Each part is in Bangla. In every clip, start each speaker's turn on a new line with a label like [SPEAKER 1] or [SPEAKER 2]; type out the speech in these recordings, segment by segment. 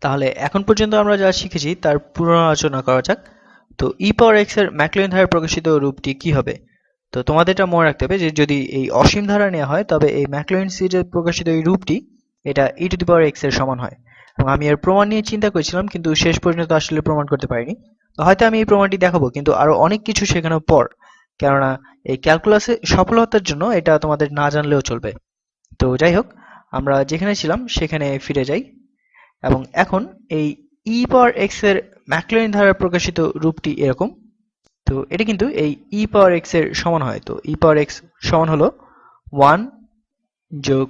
[SPEAKER 1] তাহলে এখন পর্যন্ত আমরা যা শিখেছি তার পুনরালোচনা করা যাক। তো ই পাওয়ার এক্স এর ম্যাকলোরিন ধারায় প্রকাশিত রূপটি কি হবে? তো তোমাদের এটা মনে রাখতে হবে যে যদি এই অসীম ধারা নেওয়া হয় তবে এই ম্যাকলোরিন সিরিজে প্রকাশিত এই রূপটি এটা ই টু দি পাওয়ার এক্স এর সমান হয়। এবং আমি এর প্রমাণ নিয়ে চিন্তা করেছিলাম কিন্তু শেষ পর্যন্ত আসলে প্রমাণ করতে পারিনি। তো হয়তো আমি এই প্রমাণটি দেখাবো কিন্তু আরো অনেক কিছু শেখানোর পর, কেননা এই ক্যালকুলাসে সফলতার জন্য এটা তোমাদের না জানলেও চলবে। তো যাই হোক, আমরা যেখানে ছিলাম সেখানে ফিরে যাই। এবং এখন এই ই পাওয়ার এক্স এর ম্যাকলোরিন ধারায় প্রকাশিত রূপটি এরকম। তো এটা কিন্তু এই ই পাওয়ার এক্স এর সমান হয়। তো ই পাওয়ার এক্স সমান হলো 1 যোগ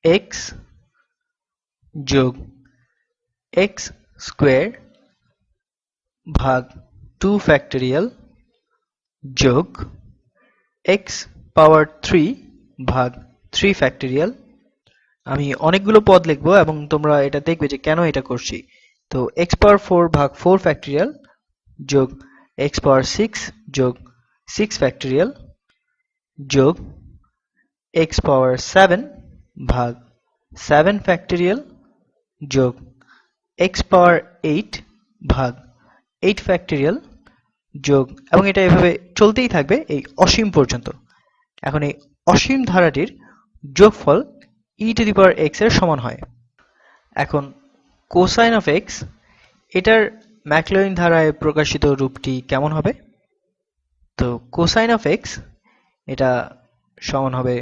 [SPEAKER 1] এক্স যোগ এক্স স্কোয়ার ভাগ 2 ফ্যাক্টরিয়াল যোগ এক্স পাওয়ার 3 ভাগ 3 ফ্যাক্টরিয়াল। আমি অনেকগুলো পদ লিখবো এবং তোমরা এটা দেখবে যে কেন এটা করছি। তো এক্স পাওয়ার 4 ভাগ 4 ফ্যাক্টরিয়াল যোগ এক্স পাওয়ার 6 যোগ 6 ফ্যাক্টরিয়াল যোগ এক্স পাওয়ার 7 ভাগ 7 ফ্যাক্টরিয়াল যোগ এক্স পাওয়ার 8 ভাগ 8 ফ্যাক্টরিয়াল যোগ, এবং এটা এভাবে চলতেই থাকবে এই অসীম পর্যন্ত। এখন এই অসীম ধারাটির যোগফল ই টু দি পাওয়ার এক্স এর সমান হয়। এখন কোসাইন অফ এক্স, এটার ম্যাকলোরিন ধারায় প্রকাশিত রূপটি কেমন হবে? তো কোসাইন অফ এক্স এটা সমান হবে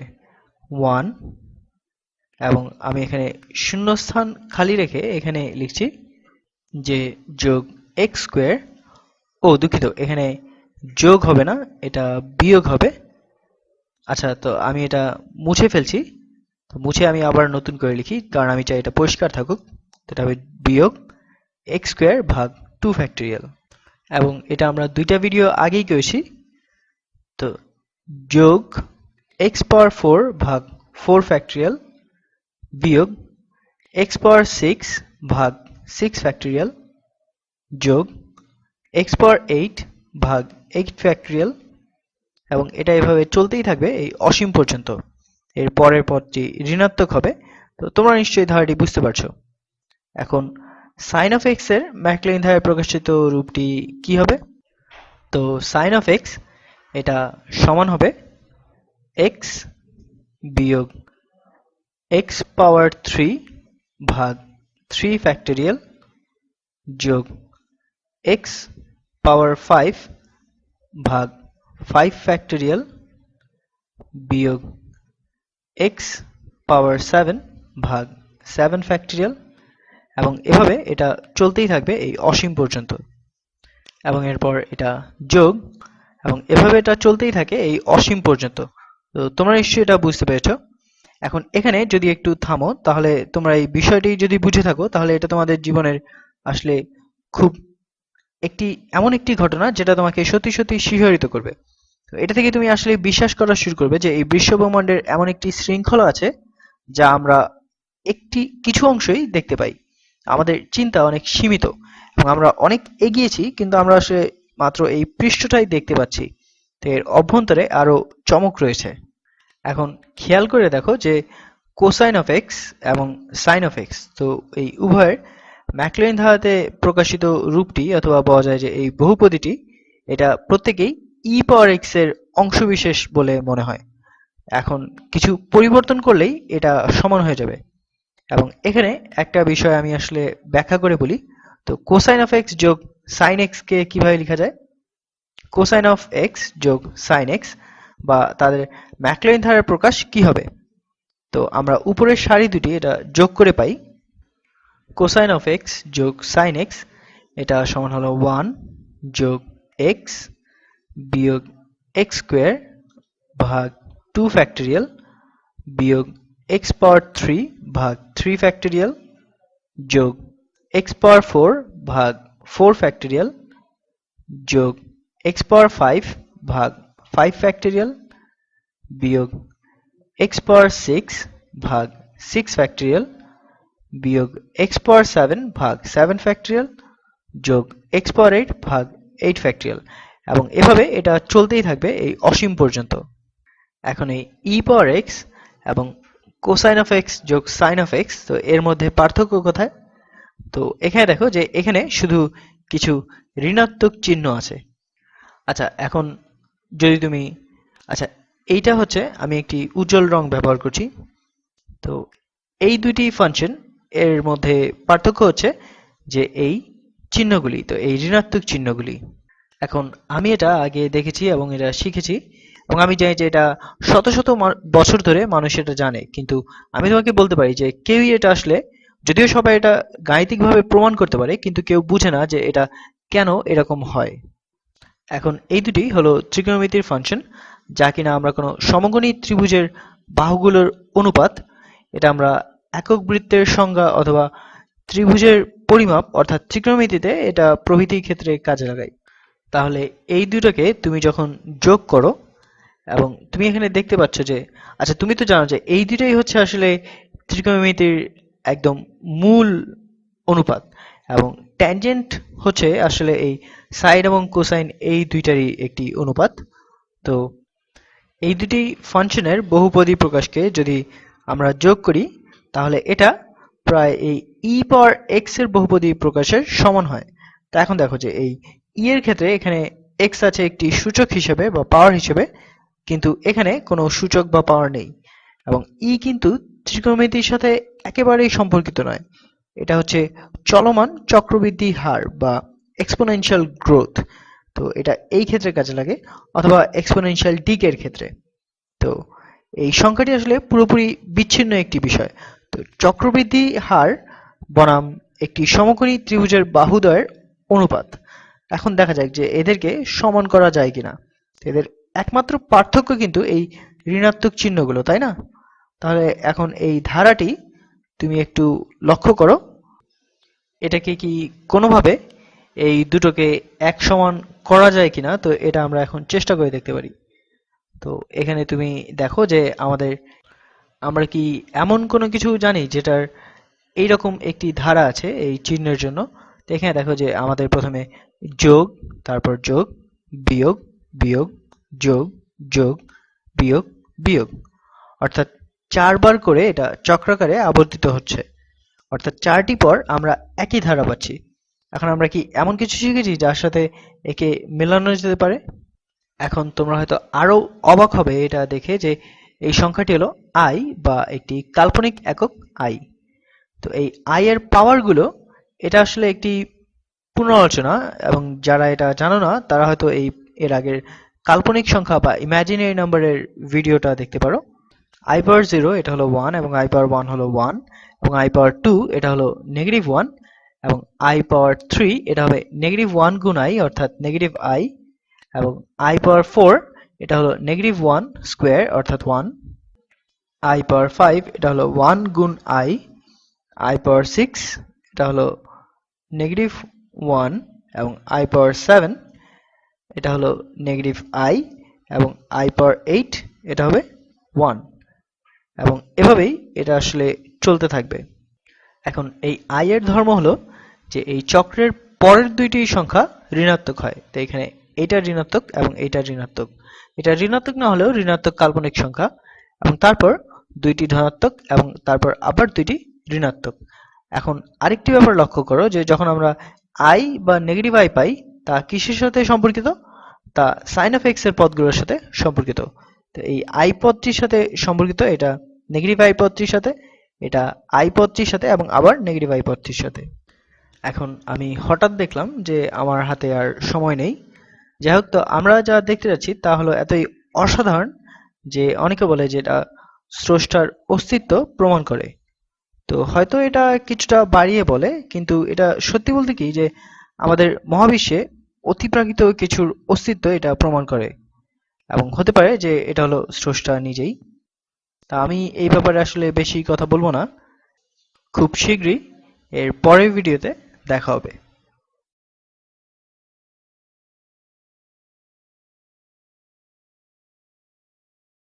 [SPEAKER 1] 1, এবং আমি এখানে শূন্যস্থান খালি রেখে এখানে লিখছি যে যোগ এক্স স্কোয়ার, ও দুঃখিত, এখানে যোগ হবে না, এটা বিয়োগ হবে। আচ্ছা, তো আমি এটা মুছে ফেলছি। তো মুছে আমি আবার নতুন করে লিখি কারণ আমি চাই এটা পরিষ্কার থাকুক। তো এটা হবে বিয়োগ এক্স স্কোয়ার ভাগ 2 ফ্যাক্টরিয়াল, এবং এটা আমরা দুইটা ভিডিও আগেই করেছি। তো যোগ এক্স পাওয়ার 4 ভাগ 4 ফ্যাক্টরিয়াল বিয়োগ এক্স পাওয়ার 6 ভাগ 6 ফ্যাক্টরিয়াল যোগ এক্স পাওয়ার 8 ভাগ 8 ফ্যাক্টরিয়াল, এবং এটা এভাবে চলতেই থাকবে এই অসীম পর্যন্ত। এর পরের পদটি ঋণাত্মক হবে। তো তোমরা নিশ্চয়ই ধারাটি বুঝতে পারছো। এখন সাইন অফ এক্স এর ম্যাকলোরিন ধারায় প্রকাশিত রূপটি কি হবে? তো সাইন অফ এক্স এটা সমান হবে এক্স বিয়োগ এক্স পাওয়ার 3 ভাগ 3 ফ্যাক্টরিয়াল যোগ এক্স পাওয়ার 5 ভাগ 5 ফ্যাক্টরিয়াল বিয়োগ এক্স পাওয়ার 7 ভাগ 7 ফ্যাক্টরিয়াল, এবং এভাবে এটা চলতেই থাকবে এই অসীম পর্যন্ত। এবং এরপর এটা যোগ, এবং এভাবে এটা চলতেই থাকে এই অসীম পর্যন্ত। তো তোমরা নিশ্চয়ই এটা বুঝতে পেরেছো। এখন এখানে যদি একটু থামো তাহলে তোমরা এই বিষয়টি যদি বুঝে থাকো তাহলে এটা তোমাদের জীবনের আসলে খুব এমন একটি ঘটনা যেটা তোমাকে সত্যি সত্যি শিহরিত করবে। তো এটা থেকে তুমি আসলে বিশ্বাস করা শুরু করবে যে এই বিশ্বব্রহ্মাণ্ডের এমন একটি শৃঙ্খলা আছে যা আমরা কিছু অংশই দেখতে পাই। আমাদের চিন্তা অনেক সীমিত এবং আমরা অনেক এগিয়েছি, কিন্তু আমরা আসলে মাত্র এই পৃষ্ঠটাই দেখতে পাচ্ছি। তো এর অভ্যন্তরে আরো চমক রয়েছে। এখন খেয়াল করে দেখো যে কোসাইন অফ এক্স এবং সাইন অফ এক্স, তো এই উভয়ের ম্যাকলোরিন ধারাতে প্রকাশিত রূপটি, অথবা বলা যায় যে এই বহুপদীটি, এটা প্রত্যেকেই ই পাওয়ার এক্স এর অংশবিশেষ বলে মনে হয়। এখন কিছু পরিবর্তন করলেই এটা সমান হয়ে যাবে। এবং এখানে একটা বিষয় আমি আসলে ব্যাখ্যা করে বলি। তো কোসাইন অফ এক্স যোগ সাইন এক্স কে কিভাবে লেখা যায়? কোসাইন অফ এক্স যোগ সাইন এক্স বা তাদের ম্যাকলোরিন ধারার প্রকাশ কি হবে? তো আমরা উপরের সারি দুটি এটা যোগ করে পাই। কোসাইন অফ এক্স যোগ সাইন এক্স এটা সমান হলো 1 যোগ এক্স বিয়োগ এক্স স্কোয়ার ভাগ 2 ফ্যাক্টরিয়াল বিয়োগ এক্স পাওয়ার 3 ভাগ 3 ফ্যাক্টরিয়াল যোগ এক্স পাওয়ার 4 ভাগ 4 ফ্যাক্টরিয়াল যোগ এক্স পাওয়ার 5 ভাগ 5 ফ্যাক্টরিয়াল বিয়োগ এক্স পাওয়ার 6 ভাগ 6 ফ্যাক্টরিয়াল বিয়োগ এক্স পাওয়ার 7 ভাগ 7 ফ্যাক্টরিয়াল যোগ এক্স পাওয়ার 8 ভাগ 8 ফ্যাক্টরিয়াল, এবং এভাবে এটা চলতেই থাকবে এই অসীম পর্যন্ত। এখন এই ই পাওয়ার এক্স এবং কোসাইন অফ এক্স যোগ সাইন অফ এক্স, তো এর মধ্যে পার্থক্য কোথায়? তো এখানে দেখো যে এখানে শুধু কিছু ঋণাত্মক চিহ্ন আছে। আচ্ছা এখন যদি তুমি, আচ্ছা এইটা হচ্ছে আমি একটি উজ্জ্বল রং ব্যবহার করছি। তো এই দুটি ফাংশন এর মধ্যে পার্থক্য হচ্ছে যে এই চিহ্নগুলি, তো এই ঋণাত্মক চিহ্নগুলি। এখন আমি এটা আগে দেখেছি এবং এটা শিখেছি এবং আমি জানি যে এটা শত শত বছর ধরে মানুষ এটা জানে, কিন্তু আমি তোমাকে বলতে পারি যে কেউই এটা আসলে, যদিও সবাই এটা গাণিতিকভাবে প্রমাণ করতে পারে, কিন্তু কেউ বুঝে না যে এটা কেন এরকম হয়। এখন এই দুটি হলো ত্রিকোণমিতির ফাংশন, যা কিনা আমরা কোনো সমকোণী ত্রিভুজের বাহুগুলোর অনুপাত, এটা আমরা একক বৃত্তের সংজ্ঞা অথবা ত্রিভুজের পরিমাপ অর্থাৎ ত্রিকোণমিতিতে এটা প্রভৃতির ক্ষেত্রে কাজে লাগাই। তাহলে এই দুটোকে তুমি যখন যোগ করো এবং তুমি এখানে দেখতে পাচ্ছ যে, আচ্ছা তুমি তো জানো যে এই দুটোই হচ্ছে আসলে ত্রিকোণমিতির একদম মূল অনুপাত, এবং ট্যানজেন্ট হচ্ছে আসলে এই সাইন এবং কোসাইন এই দুইটারই একটি অনুপাত। তো এই দুটি ফাংশনের বহুপদী প্রকাশকে যদি আমরা যোগ করি তাহলে এটা প্রায় এই ই পাওয়ার এক্স এর বহুপদী প্রকাশের সমান হয়। তা এখন দেখো যে এই ই এর ক্ষেত্রে এখানে এক্স আছে একটি সূচক হিসেবে বা পাওয়ার হিসেবে, কিন্তু এখানে কোনো সূচক বা পাওয়ার নেই, এবং ই কিন্তু ত্রিকোণমিতির সাথে একেবারেই সম্পর্কিত নয়। এটা হচ্ছে চলমান চক্রবৃদ্ধি হার বা এক্সপোনেনশিয়াল গ্রোথ। তো এটা এই ক্ষেত্রে কাজে লাগে, অথবা এক্সপোনেনশিয়াল ডিকের ক্ষেত্রে। তো এই সংখ্যাটি আসলে পুরোপুরি বিচ্ছিন্ন একটি বিষয়। তো চক্রবৃদ্ধি হার বনাম একটি সমকোণী ত্রিভুজের বাহুদ্বয়ের অনুপাত। এখন দেখা যাক যে এদেরকে সমান করা যায় কিনা। এদের একমাত্র পার্থক্য কিন্তু এই ঋণাত্মক চিহ্নগুলো, তাই না? তাহলে এখন এই ধারাটি তুমি একটু লক্ষ্য করো, এটাকে কি কোনোভাবে এই দুটোকে এক সমান করা যায় কিনা। তো এটা আমরা এখন চেষ্টা করে দেখতে পারি। তো এখানে তুমি দেখো যে আমরা কি এমন কোনো কিছু জানি যেটার এইরকম একটি ধারা আছে এই চিহ্নের জন্য। তো এখানে দেখো যে আমাদের প্রথমে যোগ, তারপর যোগ, বিয়োগ, বিয়োগ, যোগ, যোগ, বিয়োগ, বিয়োগ, অর্থাৎ 4 বার করে এটা চক্রাকারে আবর্তিত হচ্ছে, অর্থাৎ 4টি পর আমরা একই ধারা পাচ্ছি। এখন আমরা কি এমন কিছু শিখেছি যার সাথে একে মেলানো যেতে পারে? এখন তোমরা হয়তো আরো অবাক হবে এটা দেখে যে এই সংখ্যাটি হলো আই, বা একটি কাল্পনিক একক আই। তো এই আই এর পাওয়ারগুলো, এটা আসলে একটি পুনরালোচনা, এবং যারা এটা জানো না তারা হয়তো এর আগের কাল্পনিক সংখ্যা বা ইমাজিনারি নাম্বারের ভিডিওটা দেখতে পারো। আই পাওয়ার 0 এটা হলো 1, এবং আই পাওয়ার 1 হলো 1, এবং আই পাওয়ার 2 এটা হলো -1, এবং আই পাওয়ার 3 এটা হবে -1 গুণ আই অর্থাৎ -i, এবং আই পাওয়ার 4 এটা হলো -1 স্কোয়ার অর্থাৎ 1, আই পাওয়ার 5 এটা হলো 1 গুণ আই, আই পাওয়ার 6 এটা হলো -1, এবং আই পাওয়ার 7 এটা হলো -i, এবং আই পাওয়ার 8 এটা হবে 1, এবং এভাবেই এটা আসলে চলতে থাকবে। এখন এই আই এর ধর্ম হলো যে এই চক্রের পরের দুইটি সংখ্যা ঋণাত্মক হয়। তো এখানে এটা ঋণাত্মক এবং এটা ঋণাত্মক, এটা ঋণাত্মক না হলেও ঋণাত্মক কাল্পনিক সংখ্যা, এবং তারপর দুইটি ধনাত্মক এবং তারপর আবার দুইটি ঋণাত্মক। এখন আরেকটি ব্যাপার লক্ষ্য করো যে যখন আমরা আই বা নেগেটিভ আই পাই, তা কিসের সাথে সম্পর্কিত? তা সাইন অফ এক্স এর পদগুলোর সাথে সম্পর্কিত। তো এই আই পদটির সাথে সম্পর্কিত এটা নেগেটিভ আই পদটির সাথে, এটা আই পদটির সাথে, এবং আবার নেগেটিভ আই পদটির সাথে। এখন আমি হঠাৎ দেখলাম যে আমার হাতে আর সময় নেই। যাই হোক, তো আমরা যা দেখতে যাচ্ছি তা হলো এতই অসাধারণ যে অনেকে বলে যে এটা স্রষ্টার অস্তিত্ব প্রমাণ করে। তো হয়তো এটা কিছুটা বাড়িয়ে বলে, কিন্তু এটা সত্যি বলতে কি যে আমাদের মহাবিশ্বে অতিপ্রাকৃত কিছুর অস্তিত্ব এটা প্রমাণ করে, এবং হতে পারে যে এটা হলো স্রষ্টা নিজেই। তা আমি এই ব্যাপারে আসলে বেশি কথা বলবো না। খুব শীঘ্রই এর পরের ভিডিওতে দেখা হবে।